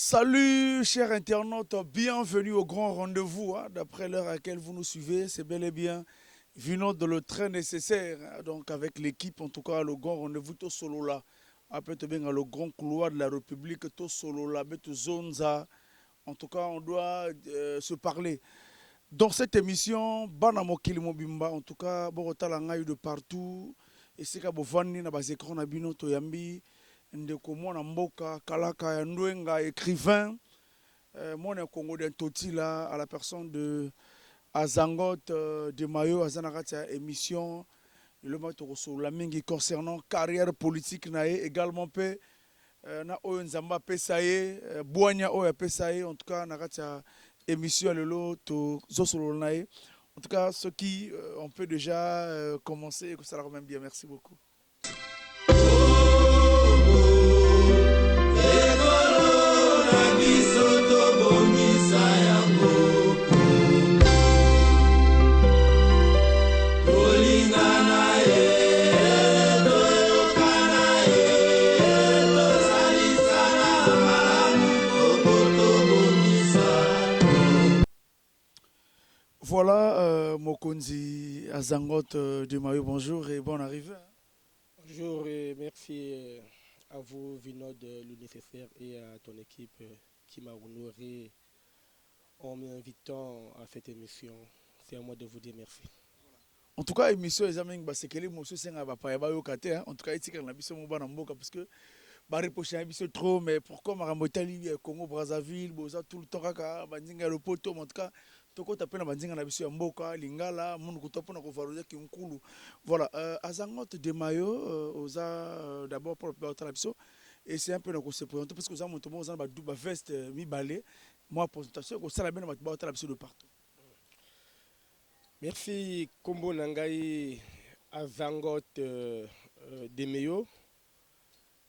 Salut chers internautes, bienvenue au grand rendez-vous. D'après l'heure à laquelle vous nous suivez, c'est bel et bien Vino de le train nécessaire. Donc avec l'équipe, en tout cas le grand rendez-vous, tout solo là. Après bien le grand couloir de la République, tout solo là, tout zone ça. En tout cas, on doit se parler. Dans cette émission, Banamo Kilimobimba, en tout cas, Bogota eu de partout. Et c'est qu'à Bovani, na bazekron na bino toyambi, ndeko mwana mboka, kalaka ya ndwenga, écrivain, mwana Congo d'Entoti là, à la personne de Azangot de Mayo, Azanagatia émission, le mato sur la mingi concernant carrière politique nae, également pe, na oyo nzamba pesaye, boanya oyo pesaye, en tout cas, nagatia émission lelo to zosolo nae. En tout cas, ce qui, on peut déjà commencer et que ça leur même bien. Merci beaucoup. Voilà, Mokonzi Azangot de Mayo, bonjour et bonne arrivée. Bonjour et merci à vous, Vinod, le nécessaire et à ton équipe qui m'a honoré en m'invitant à cette émission. C'est à moi de vous dire merci. En tout cas, émission les amis, c'est que les monsieur c'est un papa yo kate. En tout cas, ici quand on a biso mo bana mboka parce que ba reprocher un biso trop, mais pourquoi Maramotali Congo Brazzaville, boza tout le temps kaka bandinga le poto, en tout cas. Toko tapé na bandinga na biso ya mboka lingala mundu kutopo na kovaloriser kinkulu. Voilà, Azangot de Mayo oza d'abord pour le la biso et c'est un peu na ko se présenter parce que oza monto mo oza ba double veste mi balé. Moi présentation ko sala bien na ba la biso de partout. Merci Kombo Nangai Azangot Demeyo,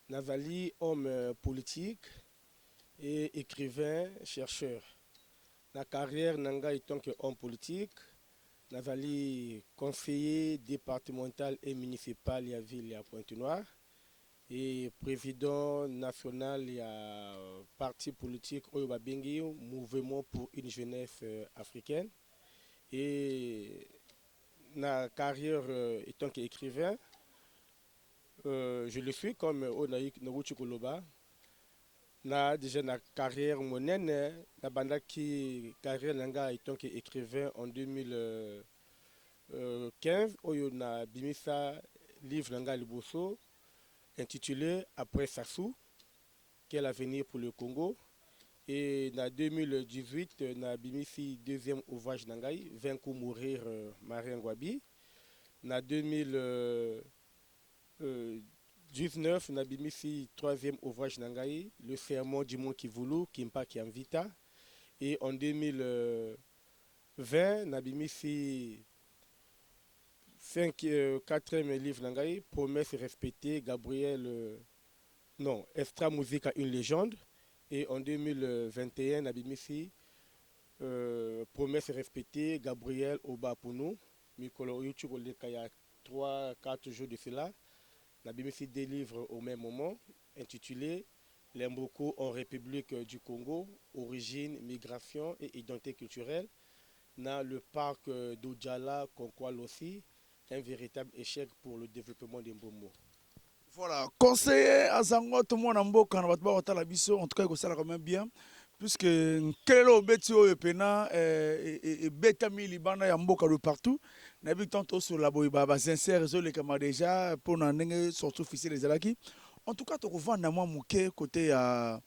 Nazali, homme politique et écrivain, chercheur. La carrière Nangai tant qu'homme politique, Nazali conseiller départemental et municipal à ville à Pointe-Noire et président national et parti politique Oyoba Bengi, mouvement pour une jeunesse africaine. Et la carrière étant qu'écrivain, je le suis comme Onaïk Noruchi Koloba. Na déjà na carrière monnaie, la banda qui carrière nanga étant qu'écrivain en 2015, oyo na bimisa livre nanga liboso intitulé Après Sassou, quel avenir pour le Congo. Et en 2018, na bimisi deuxième ouvrage nangai, Vaincre mourir Marien Ngwabi. En 2019, na bimisi troisième ouvrage nangai, Le serment du monde qui voulou, Kimpa qui invita. Et en 2020, na bimisi quatrième livre nangai, Promesse respectée, Gabriel, non, Extra musique à une légende. Et en 2021, Nabimisi, promesse respectée, Gabriel Obapunou, Mikolo Yuchiko Lekaya, 3-4 jours de cela, Nabimisi délivre au même moment, intitulé L'Emboko en République du Congo, origine, migration et identité culturelle, dans le parc d'Ojala, Konkwal aussi, un véritable échec pour le développement des Mbombo. Voilà, conseiller Azangot mwana mboka na bato ba otala biso, en tout cas ça quand même bien puisque kelo beti oyo pena et betami libana ya mboka de partout. Na bi tantôt sur la boiba ba sincère zo le kama déjà pour na ndenge sorti officiel les alaki. En tout cas to kovanda mwa muke côté ya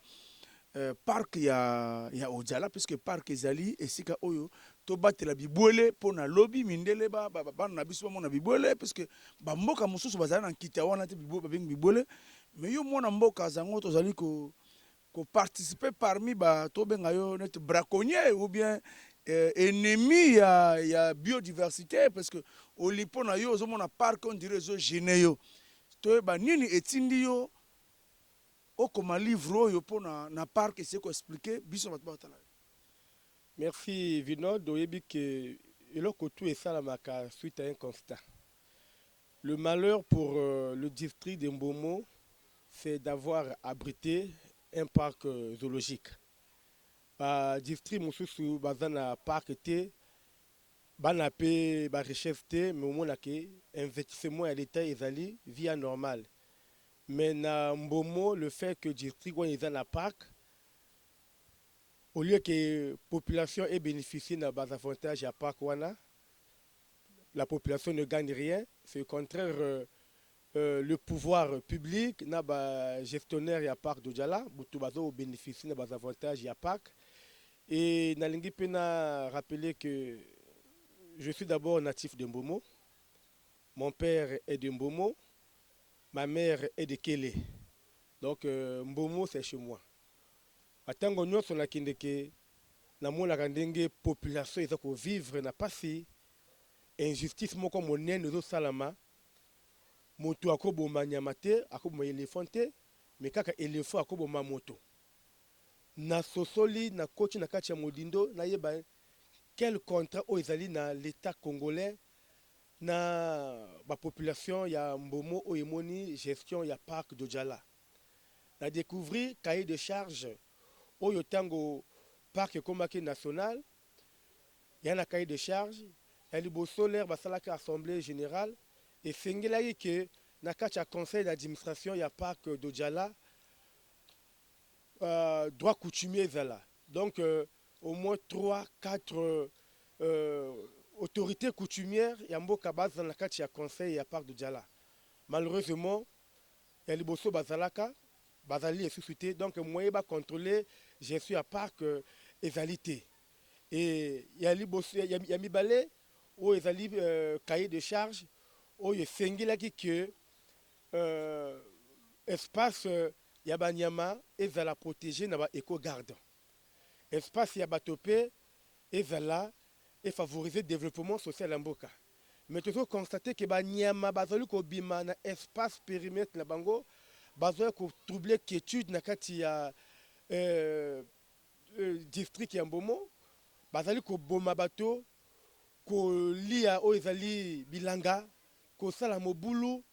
parc ya Ojala puisque parc ezali esika oyo to batela bibwele pona lobby mindele ba na biso mona bibwele puisque ba mboka mosusu bazala na nkita wana te bibwele ba bibwele mais yo mona mboka zango tozali ko participer parmi ba to benga yo net braconnier ou bien ennemi ya biodiversité parce que olipo na yo zo mona parc on dirait zo gêné yo to ba nini etindi yo okoma livre oyo po na parc essayer ko expliquer biso bato batala. Merci Vinod, oyebi que eloko tout esalamaka suite à un constat. Le malheur pour le district de Mbomo, c'est d'avoir abrité un parc zoologique. District mosusu baza na parc te bana pe ba richesse te mais omona ke investissement ya l'état ezali via normal. Mais na Mbomo le fait que district wana eza na parc au lieu que population ait bénéficié de bas avantages à parc wana, la population ne gagne rien. C'est au contraire le pouvoir public, na ba gestionnaire ya parc de Djala, butu bazo bénéficier de bas avantages ya parc. Et nalingi pena rappeler que je suis d'abord natif de Mbomo. Mon père est de Mbomo, ma mère est de Kélé. Donc Mbomo c'est chez moi. Atango nyonso nakende ke namonaka ndenge population eza kovivre na pasi injustice moko monene ezosalama moto akoboma nyama te akoboma éléphant te me kaka éléphant akoboma moto nasosoli nakoti na kati ya modindo nayeba quel contrat oyo ezali na l'état congolais na bapopulation ya Mbomo oyo emoni gestion ya parc de Djala na découvrir cahier de charge oyo tango parc ekomaki national ya na cahier de charge ya liboso lere basalaki assemblée générale esengelaki ke na kati ya conseil d'administration ya parc de Djala droit coutumier ezala donc au moins 3-4 autorités coutumières ya mboka baza na kati ya conseil ya parc de Djala malheureusement ya liboso bazalaka bazali esusu te donc moyen bacontrôler gestion ya parc ezali te et ya liboso ya mibale oyo ezali cahier de charge oyo esengelaki ke espace ya banyama ezala protégé na ba éco-garde espace ya bato mpe ezala efavoriser développement social ya mboka mais tozoconstater ke banyama bazali kobima na espace périmètre na bango bazali kotroubler quiétude na kati ya district ya Mbomo bazali koboma bato kolia oyo ezali bilanga kosala mobulu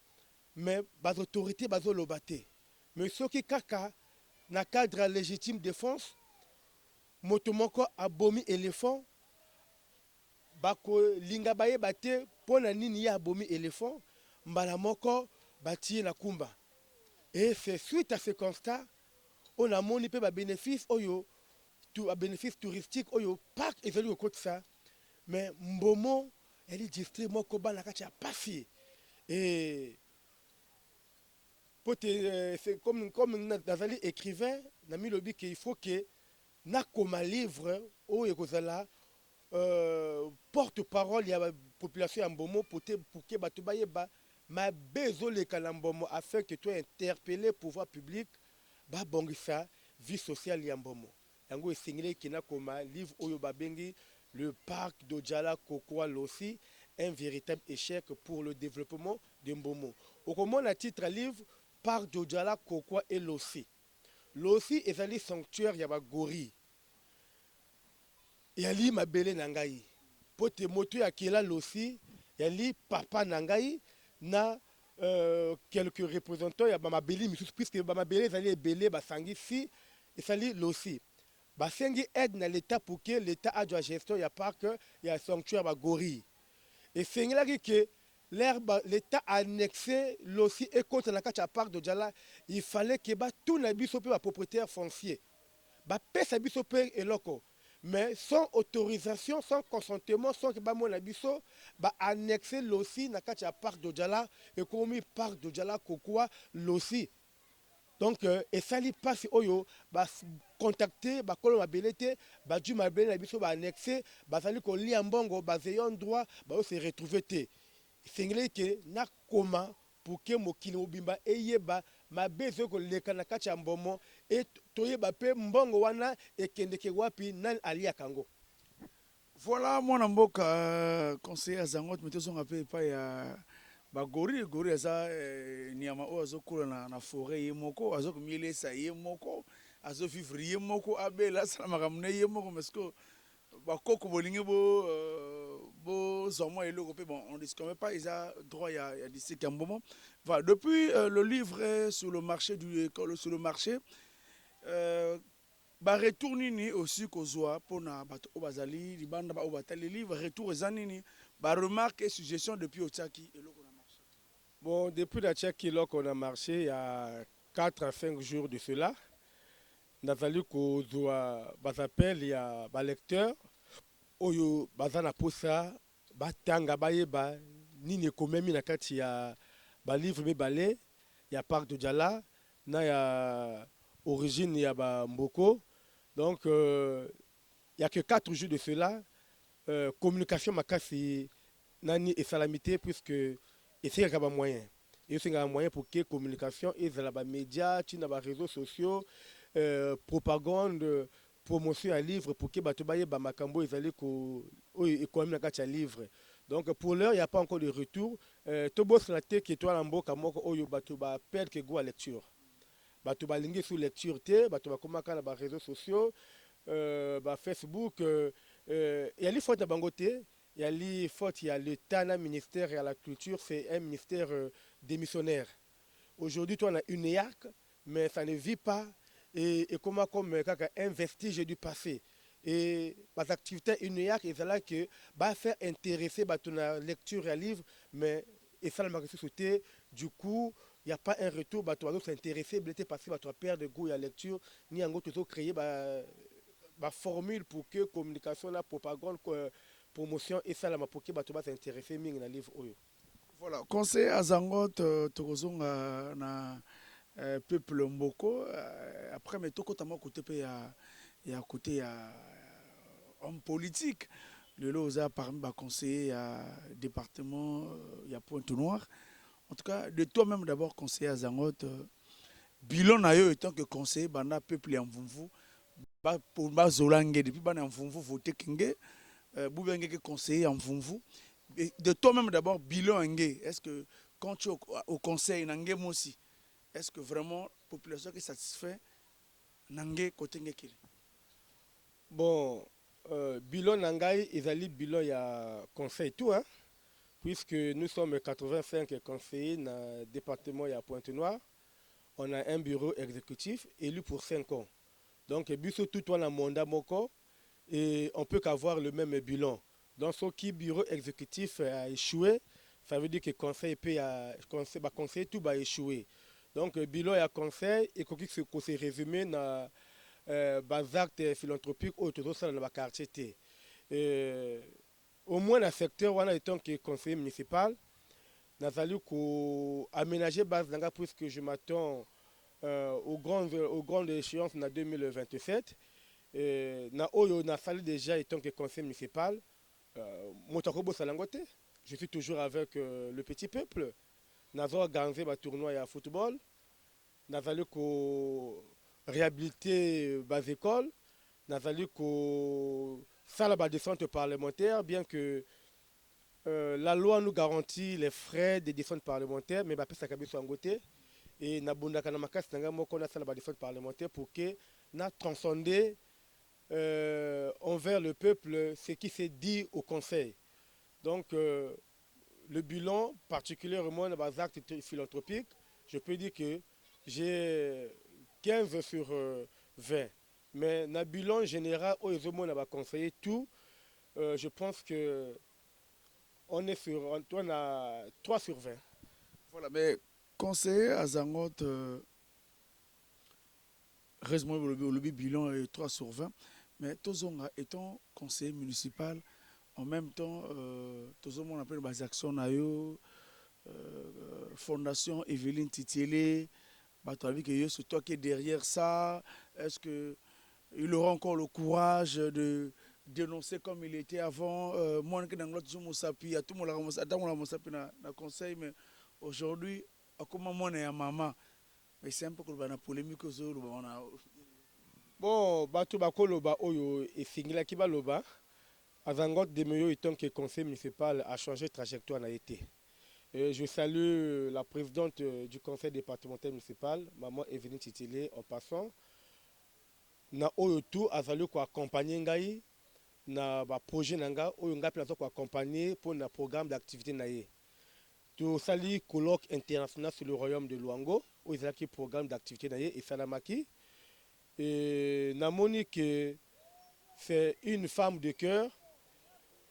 mais bazautorité bazoloba te mais soki kaka na cadre ya légitime défense moto moko abomi éléphant bakolinga bayeba te mpo na nini ye abomi éléphant mbala moko batie na kumba et c'est suite à ce constat on a moni mpe babénéfice oyo babénéfice touristique oyo parc ezali kokotisa mais Mbomo eli district moko bana kati ya pasi et c'est comme nazali écrivain na milobi ke il faut que nakoma livre oyo ekozala porte-parole ya population ya Mbomo pour que bato bayeba mabe ezoleka na Mbomo afin que toi interpeller pouvoir public babongisa vie sociale ya Mbomo yango esengeli nakoma livre oyo babengi le parc de Djala Kokwa Lossi un véritable échec pour le développement de Mbomo okomona titre livre parc de Djala Kokwa et Lossi Lossi ezali sanctuaire ya bagori yali mabele na ngai pote moto ya kela Lossi yali papa na ngai na quelques représentants ya bamabeli misusu puisque bamabele ezali ebele basangisi esali Lossi basengi aide na l'état pour que l'état adjoint gestion ya parc ya sanctuaire bagori esengelaki ke l'état annexé Lossi ekota na kati ya parc de Djala il fallait que batuna biso mpe bapropriétaire foncier bapesa biso mpe eloko mais sans autorisation, sans consentement, sans que bamona biso ba annexer Lossi na kati ya parc de Djala et comme parc de Djala Kokwa Lossi. Donc et sali passe oyo ba contacter ba kolo mabele te ba du mabele na biso ba annexer ba sali ko li mbongo ba zeyon droit ba se retrouver te. Sengele ke na koma pour que mokili obimba eyeba mabezo ko leka na kati ya Mbomo et toyeba pe mbongo wana ekendeke wapi nani alia kango. Voilà mon mboka conseiller azangot metozonga pe pa ya bagori gori aza niama o azokula na forêt ye moko azokomielesa ye moko azovivre ye moko abela salamaka mune ye moko parce que bakoko bolingi bo zomo eloko pe bon on discute pas ils a droit ya district ya Mbomo. Voilà, depuis le livre est sur le marché sur le marché retour nini aussi kozwa pona bato o bazali libanda ba o batali livre retour eza nini remarque et suggestion depuis otiaki eloko na marché. Bon, depuis la Tchèque, qu'on a marché, il y a 4 à 5 jours de cela, nazali kozwa bazapel ya balecteur oyo baza na posa batanga bayeba nini ekomemi na kati ya balivre mibale ya parc de Djala na ya origine ya bamboko. Donc il y a que 4 jours de cela, communication makasi nani esalamité puisque esengaka bamoyen esengaka moyen pour que communication ezala bamédia ntina baréseaux sociaux, propagande, promotion ya livre pour que bato bayeba makambo ezali oyo ekomami na kati ya livre. Donc pour l'heure il n'y a pas encore de retour. Tobosana te ke toa na mboka moko oyo bato baperdre goût à lecture, bato balingi sur lecture te, bato bakomaka na baréseaux sociaux, Facebook, yali faute na bango te, yali faute ya l'état na ministère ya la culture, c'est un ministère démissionnaire. Aujourd'hui toi on a une EAC mais ça ne vit pas et comment comme un vestige du passé. Et les activités UNEAC, ils là que va faire intéresser la lecture et livre, mais et ça la société, du coup, il n'y a pas un retour, bah tu vas s'intéresser, blessé parce que tu vas perdre goût à la lecture, ni en gros tu créer bah formule pour que communication la propagande promotion et ça la pour que bah tu vas s'intéresser ming na livre oyo. Voilà, conseil à Zangot tokozonga na peuple mboko après mais toko tamo côté pe ya côté ya homme politique le loza parmi ba conseiller à département ya Pointe-Noire. En tout cas de toi-même d'abord conseiller à Zangot bilan na yo étant que conseiller banda peuple ya Mvumvu ba pour ba zolangue depuis bana Mvumvu voter kinge boubenge que conseiller en Mvumvu. De toi-même d'abord bilan ngé est-ce que quand tu es au conseil nangé moi aussi est-ce que vraiment la population est satisfaite nangé côté ngekili. Bon, bilan nangai ezali bilan ya conseil tout hein, puisque nous sommes 85 conseillers dans le département ya Pointe-Noire. On a un bureau exécutif élu pour 5 ans. Donc biso tout on a mandat moko et on peut qu'avoir le même bilan. Donc ce qui bureau exécutif a échoué, ça veut dire que conseil peut conseil tout va échouer. Donc bilan ya conseil et qu'on se résumer dans bas actes philanthropiques autour de la quartier. Au moins dans le secteur, on a été que conseiller municipal, nous avons aménager base d'anga puisque je m'attends aux grandes échéances en 2027. Na oyo na fallu déjà étant que conseiller municipal, je suis toujours avec le petit peuple. Nous avons organisé un tournoi à football. Nous avons réhabiliter les écoles. Nous avons faire la descente parlementaire, bien que la loi nous garantit les frais de descente parlementaire, mais ça a été côté. Et nous avons fait la descente parlementaire pour que nous transcender envers le peuple ce qui s'est dit au Conseil. Donc, le bilan, particulièrement dans les actes philanthropiques, je peux dire que j'ai 15 sur 20. Mais dans le bilan général, où ils ont conseillé tout, je pense que on est sur on a 3 sur 20. Voilà, mais conseiller à Zangot, reste-moi le bilan est 3 sur 20. Mais Tozonga étant conseiller municipal, en même temps, Tozonga on appelle les actions nayo, Fondation Evelyne Titielé, tu as vu que c'est toi qui es derrière ça. Est-ce qu'il aura encore le courage de dénoncer comme il était avant? Moi, je suis tout le monde a conseil, mais aujourd'hui, comment moi, je maman. Mais c'est un peu comme la polémique. Bon, bato bakoloba oyo efingila ki baloba Azangot Demeyo étant que conseil municipal a changé de trajectoire na été. Je salue la présidente du conseil départemental municipal, maman Evelyne Titile, en passant. Na oyo tout azali ko accompagner ngai na ba projet nanga oyo nga plateau ko accompagner pour un programme d'activité na ye. To sali colloque international sur le royaume de Luango, où il y a un programme d'activité na ye et salamaki. Et namoni que c'est une femme de cœur.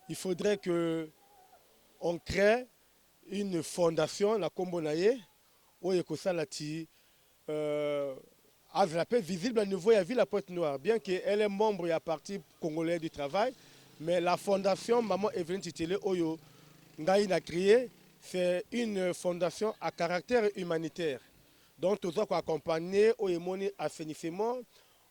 Il faudrait que on crée une fondation, la Kombonaye, où il y a la paix visible à niveau de la ville à Pointe-Noire. Bien qu'elle est membre et à parti congolais du travail, mais la fondation Maman Evelyne Titele Oyo Ngaï a créé, c'est une fondation à caractère humanitaire. Donc, tout ça qu'on accompagner au assainissement,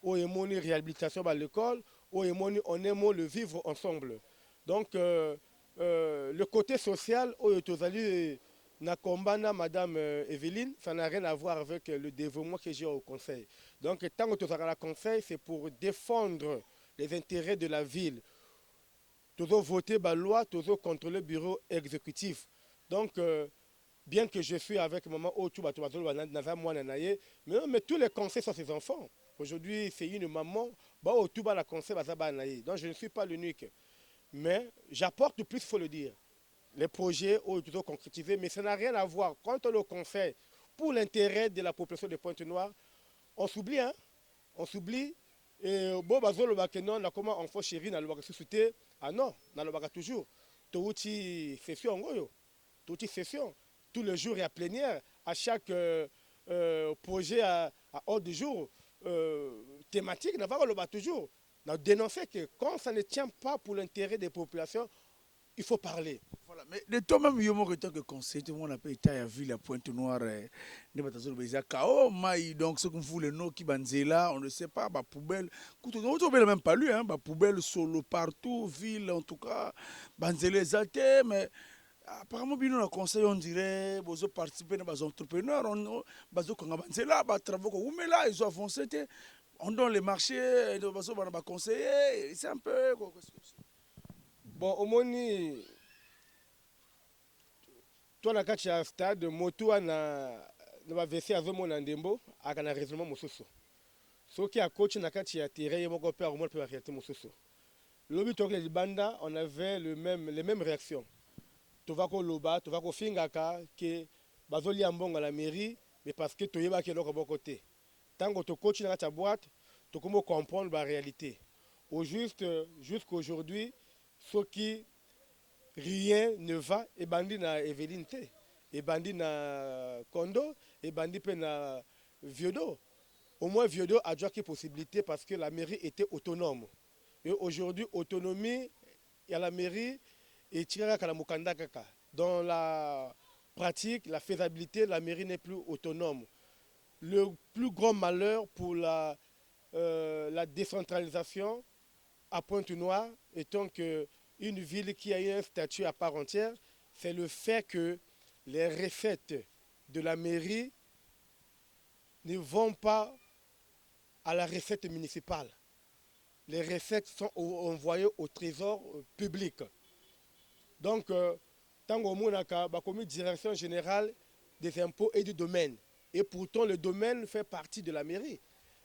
au réhabilitation à l'école, au on aime le vivre ensemble. Donc, le côté social, au Tozali, na kombana Madame Evelyne, ça n'a rien à voir avec le développement que j'ai au conseil. Donc, tant que tu as le conseil, c'est pour défendre les intérêts de la ville. Toujours voter la loi, toujours contrôler le bureau exécutif. Donc, bien que je suis avec maman Otuba, mais tous les conseils sont ses enfants. Aujourd'hui, c'est une maman, Otuba la conseil, donc je ne suis pas l'unique. Mais j'apporte plus, il faut le dire. Les projets ont toujours concrétisés, mais ça n'a rien à voir. Quand on le conseil pour l'intérêt de la population de Pointe-Noire, on s'oublie, hein? On s'oublie. Et bon, on a comment enfant chéri, on a suscité. Ah non, on a toujours. Touti session, touti session. Tous les jours, il y a plénière. À chaque projet à ordre du jour, thématique, on va toujours. On a dénoncé que quand ça ne tient pas pour l'intérêt des populations, il faut parler. Voilà, mais de toi-même, il y a tant que conseil, tout le monde a pu être à la ville à Pointe-Noire, ne pas t'assurer que Kao, Maï, donc ce qu'on fout les noms qui banzela, on ne sait pas, bah poubelle, on ne même pas lui, hein, bah poubelle solo partout, ville en tout cas, banzela exalté, mais apparemment, bien on a conseil, on dirait, vous participer dans les entrepreneurs, on bazo quand banzela, bah travaux qu'on met là, ils ont avancé, on donne les marchés, on va conseiller, c'est un peu. Bon, au moins, toi, na kati ya stade, moto na bavesi azomona ndembo, aka na raisonnement mosusu. Soki a coach na kati ya terrain, moko pe arumol pe ba réalité mosusu. Lobi toke le libanda, on avait les mêmes réactions. Tovako loba, tovako fingaka que bazoli ambongo à la mairie, mais parce que toyeba ke loko bokote. Tango to coach na kati ya boîte, to komo comprendre la réalité. Au juste jusqu'aujourd'hui, soki rien ne va, et bandi na Evelyne te, et bandi na Kondo, et bandi pe na Viodo. Au moins Viodo a déjà qui possibilité parce que la mairie était autonome. Et aujourd'hui, autonomie, il y a la mairie et tirera kala mukanda kaka. Dans la pratique, la faisabilité, la mairie n'est plus autonome. Le plus grand malheur pour la décentralisation à Pointe-Noire, étant que une ville qui a eu un statut à part entière, c'est le fait que les recettes de la mairie ne vont pas à la recette municipale. Les recettes sont envoyées au trésor public. Donc, tant qu'on a commis direction générale des impôts et du domaine. Et pourtant, le domaine fait partie de la mairie.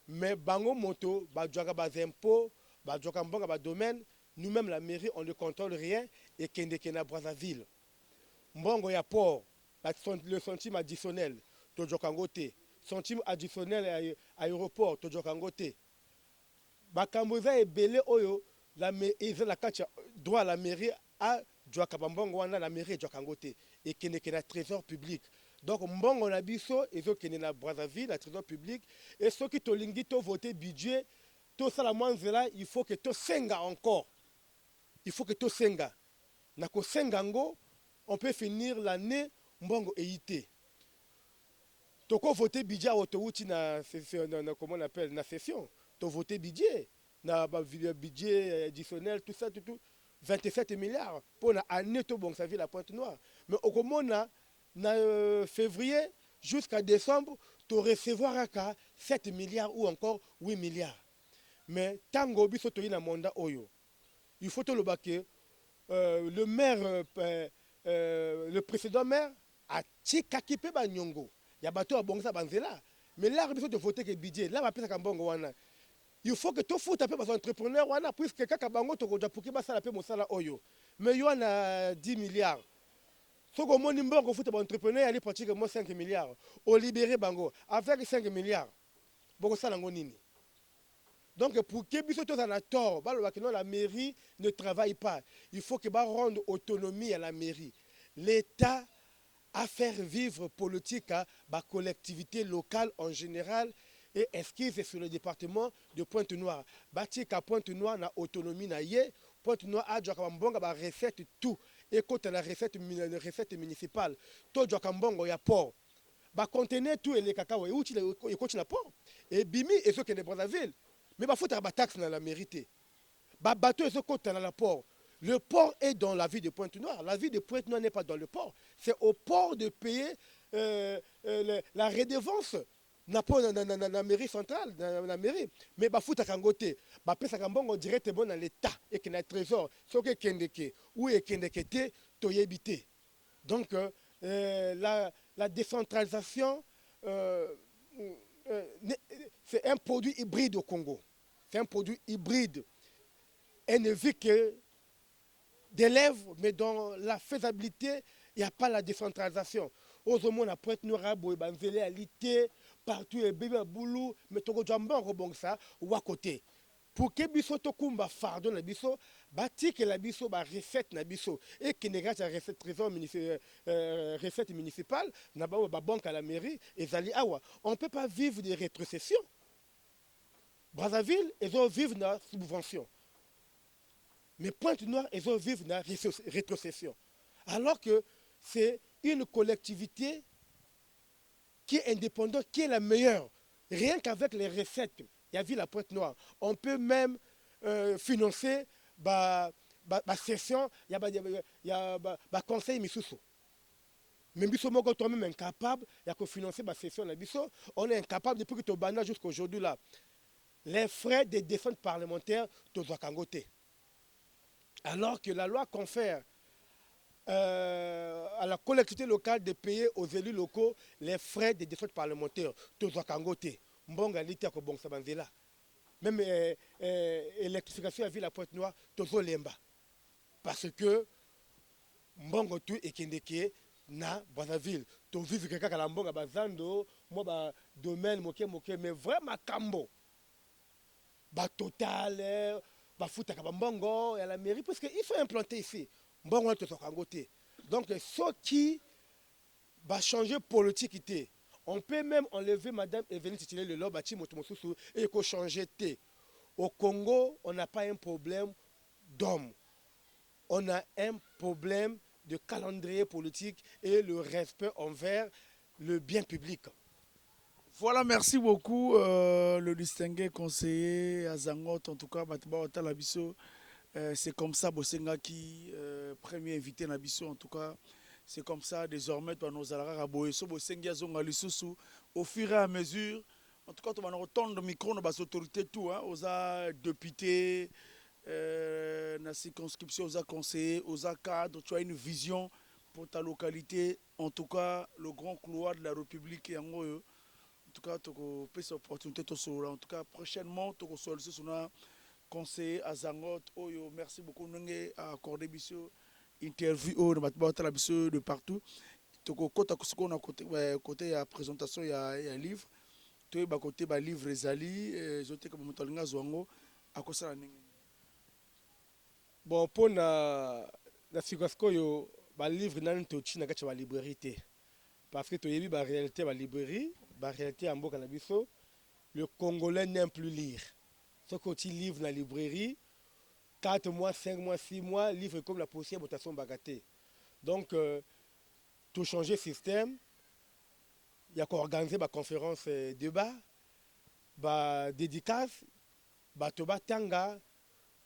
Mais bango moto, des impôts, des domaine, nous-mêmes, la mairie, on ne contrôle rien et Kendekena Brazzaville. Mbongo ya port, le centime additionnel, Tojokangote. Centime additionnel à aéroport, Tojokangote. Bakamboza et Belé Oyo, ils ont la droit à la mairie à Djoakabambongo, on a la mairie Djoakangote. Et Kendekena trésor public. Donc, Mbongo na biso, ils ont Kendekena Brazzaville, la trésor public. Et ceux qui ont voté budget, tout ça, il faut que tu senga encore. Il faut que tu senga. Nako sengango, on peut finir l'année mbongo eité. Toko voter budget autouti na comment on appelle na session. To voter budget na budget additionnel tout ça tout 27 milliards pour la année to bon sa ville à Pointe-Noire. Mais au komona na février jusqu'à décembre, tu recevoir à 7 milliards ou encore 8 milliards. Mais tango biso to ina monda oyo. Il faut le baquer. Le maire, le précédent maire a tchikaki pe ba nyongo. Ya bato a bongsa banzela. Mais là, il faut te voter que budget. Là, va pesa kambongo wana. Il faut que tu foutes un peu les entrepreneurs wana puisque kaka bango to koja puki basala pe mosala oyo. Mais yo na 10 milliards. Soko moni mbongo foute ba entrepreneur ali pratiquement 5 milliards. Au libéré bango avec 5 milliards. Boko sala ngo nini? Donc, pour que biso tous en a tort, non, la mairie ne travaille pas. Il faut que rendre autonomie à la mairie. L'État à faire vivre politique à la collectivité locale en général et esquisse sur le département de Pointe-Noire. Bati à Pointe-Noire na autonomie na ye, Pointe-Noire a Djakambonga ba recette tout et quand la recette municipale, to Djakambongo ya port. Ba conteneur tout et les cacao et outil et coach na port. Et bimi et ceux qui ne Brazzaville. Mais ba foutre ba taxe dans la mérité. Ba bateau et ceux qui dans la port. Le port est dans la ville de Pointe-Noire. La ville de Pointe-Noire n'est pas dans le port. C'est au port de payer la redevance. N'a pas la mairie centrale, la mairie. Mais bah fout à Kangote, bah pesa Kambongo directement dans l'État et qu'il y a un trésor. Ce qui est Kendeke ou est Kendeke, toyébité. Donc la décentralisation, c'est un produit hybride au Congo. C'est un produit hybride. Elle ne vit que des lèvres, mais dans la faisabilité, il n'y a pas la décentralisation. Aux hommes, on Pointe-Noire, Banzele, Alité, partout, et bébé boulou, mais Togo Djamba, rebond ça, ou à côté. Pour que biso tokumba fardo na biso, bati que la biso ba recette na biso et que négage la recette trésor recette municipale, na ba banque à la mairie et zali awa. On ne peut pas vivre des rétrocessions. Brazzaville, ils ont vivre dans subvention. Mais Pointe-Noire, ils ont vivre dans rétrocession. Alors que c'est une collectivité qui est indépendante, qui est la meilleure. Rien qu'avec les recettes, il y a vu la Pointe-Noire. On peut même financer la session, il y a le conseil Missoussou. Mais nous sommes même incapables de financer la session. On est incapable depuis que tu as jusqu'à aujourd'hui là. Les frais de défense parlementaire, tu as kangoté. Alors que la loi confère à la collectivité locale de payer aux élus locaux les frais de défense parlementaire. Tous à Kangote, Mbonga Lita ko Bong Sabanzela. Même électrification à Ville à Pointe-Noire, tous au Lemba. Parce que Mbongo tout et Kendeke na Brazzaville. Tu vis quelqu'un qui a Mbonga Bazando, moi ba domaine moké, mais vraiment Kambo. Ba total. Bafuta Kabambongo et à la mairie parce qu'il faut implanter ici. Mbongo to Kangote. Donc ce qui va changer politique, on peut même enlever Madame Evelyne Titile le Lobati Motomosusu et qu'on change. Au Congo, on n'a pas un problème d'homme. On a un problème de calendrier politique et le respect envers le bien public. Voilà, merci beaucoup, le distingué conseiller Azangot, en tout cas, Batba Labiso. C'est comme ça, Bosenga qui, premier invité Nabiso, en tout cas, c'est comme ça, désormais, nos alara Boeso, Bosenga Zonga Lissousou, au fur et à mesure, en tout cas, on va retourner le micro, nos autorités, tout, hein, aux députés, la circonscription, aux conseillers, aux cadres, tu as une vision pour ta localité, en tout cas, le grand couloir de la République et en haut. En tout cas, tu as cette opportunité. En tout cas, prochainement, tu as sollicité son conseiller à Zangot. Merci beaucoup de accorder une interview de partout. Tu as côté la présentation, il y a un livre. Tu as côté le livre Zali. Je te dis bon, pour la situation, le livre n'est pas dans la librairie. Parce que tu as vu la réalité de la librairie. La réalité en Boka Nabiso, le Congolais n'aime plus lire. Ce que tu livres dans la librairie, 4 mois, 5 mois, 6 mois, livre comme la poussière, votation bagatée. Donc, tout changer de système, il y a qu'à organiser une conférence débat, une dédicace, une tanga,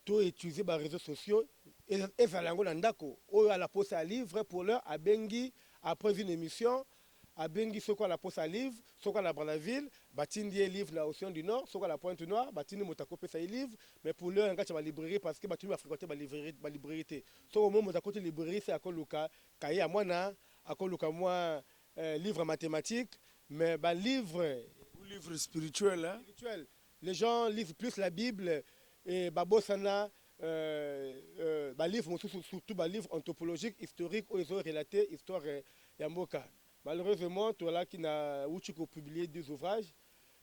tout utiliser les réseaux sociaux, et ça l'ango landako, ou à la poste à livre pour l'heure, à Bengi, après une émission. À Bengi, ce qu'on la poste à livre, ce qu'on la Brazzaville, Batindi livre la Océan du Nord, ce qu'on la Pointe-Noire, Batindi Motako ça livre, mais pour l'heure, on a librairie parce que Batindi a fréquenté la librairie. Ce au moment Motako la librairie, c'est à Koluka, Kaya Mwana, à Koluka moi, livre mathématiques, mais livre. Livre spirituel, hein? Les gens lisent plus la Bible et Babosana. Livre, surtout livre anthropologique, historique, où ils ont relaté l'histoire Yamboka. Malheureusement, toi là qui n'a publié 2 ouvrages,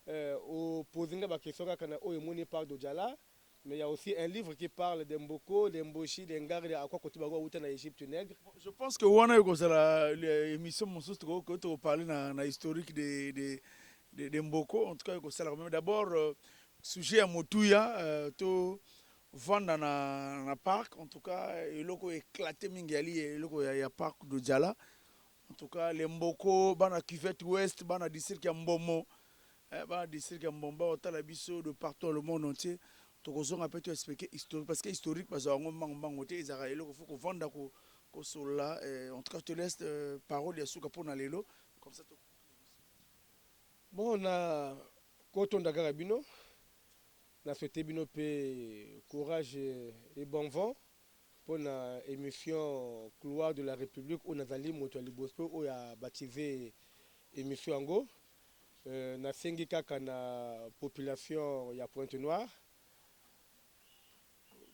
au poser la question quand on est par Dojala. Mais il y a aussi un livre qui parle d'Mboko, d'Mboshi, d'Ngari, à quoi côté bago ou en Égypte nègre. Je pense que wana ko sala l'émission monsus que tu parler na historique de Mboko en tout cas ko sala même d'abord sujet à Motuya to vendre na parc en tout cas eloko éclaté mingali eloko ya parc de Djala en tout cas les Mboko bana cuvette ouest bana district ya Mbomo bana district ya Mbomba otala biso de partout le monde entier tokozonga peut expliquer historique parce que historique parce que mango te ezaka eloko faut ko vendre ko Sola, en tout cas, je te laisse parole à Souka pour Nalelo. Comme ça, bon, on a Koton Dagarabino, on a souhaité Bino courage et bon vent pour l'émission Couloir de la République où nous allons Motuali Bosco où il a baptisé l'émission Ango. On a sengi kaka na population ya Pointe-Noire.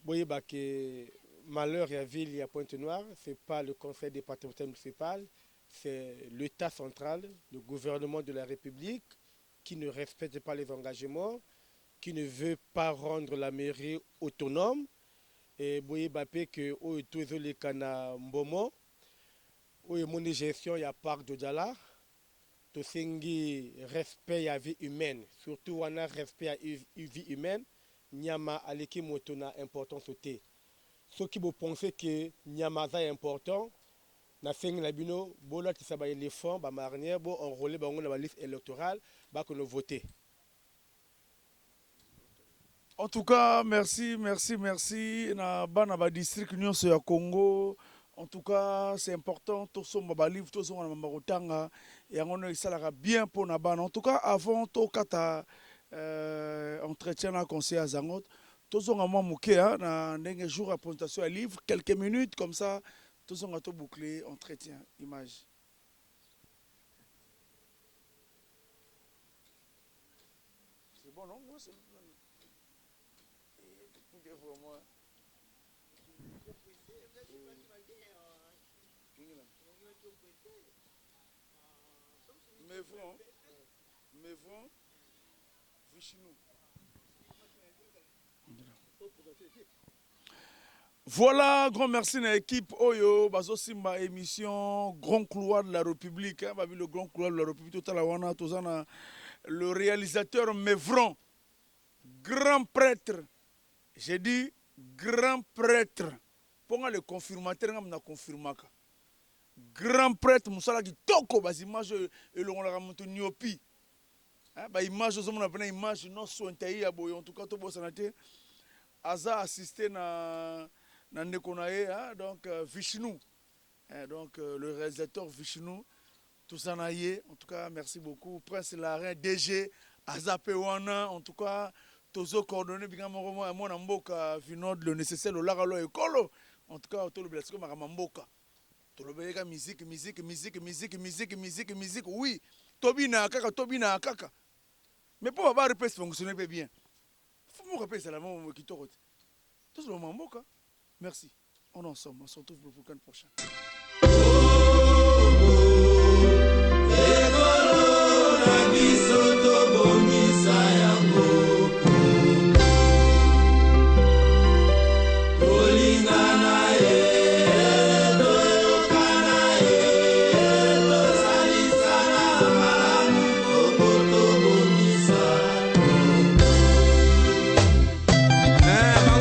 Boye ke malheur et ville à Pointe-Noire, ce n'est pas le conseil départemental municipal, c'est l'État central, le gouvernement de la République qui ne respecte pas les engagements, qui ne veut pas rendre la mairie autonome. Et Boye Bapé que au tous les cana Mbomo, où il y a gestion, il y a parc de Djala, tout respect à la vie humaine, surtout on a respect à la vie humaine, Nyama aleki motona importance au thé. Ceux qui pensent que Nyamaza est important, na sengi na bino bola ki saba éléphant ba marnière bo enrôler bango na ba liste électorale ba ko no voter. en tout cas, merci. Na bana ba district nyonso ya Congo. En tout cas, c'est important. Tout son ba livre, tout son na marotanga et on esalaka bien pour na bana. En tout cas, avant to kata entretien na conseil à Zangot, tous on a moins mouké na ndenge jour à présentation à livre, quelques minutes comme ça, tous on a tout bouclé, entretien, image. C'est bon, non? Moi, c'est mais bon, Vishnu. Voilà, grand merci à l'équipe Oyo, Bazo Simba émission Grand Couloir de la République. Hein, le Grand Couloir de la République, tout à la wana, tout ça, le réalisateur Mevron, grand prêtre. J'ai dit grand prêtre. Pour le confirmateur, on a confirmé. Grand prêtre, Moussala qui toko, bas image et l'on a remonté nyopi. Bah image, on a pris une image non sointaïe à boy. En tout cas, tout bon santé. Aza assisté na Nekonae, donc Vishnu. Donc le réalisateur Vishnu, tout ça naïe. En tout cas, merci beaucoup. Prince Larin, DG, Aza Pewana, en tout cas, Tozo coordonné, bien moi, mon amboka, Vinod, le nécessaire, le laralo et colo. En tout cas, tout le blesco, ma ramamboka. Tout le béga, musique, oui. Tobina kaka. Mais pour avoir repris fonctionner bien. Faut me repérer, c'est la même qui te tout le monde. Merci. On est ensemble. On se retrouve pour le prochain.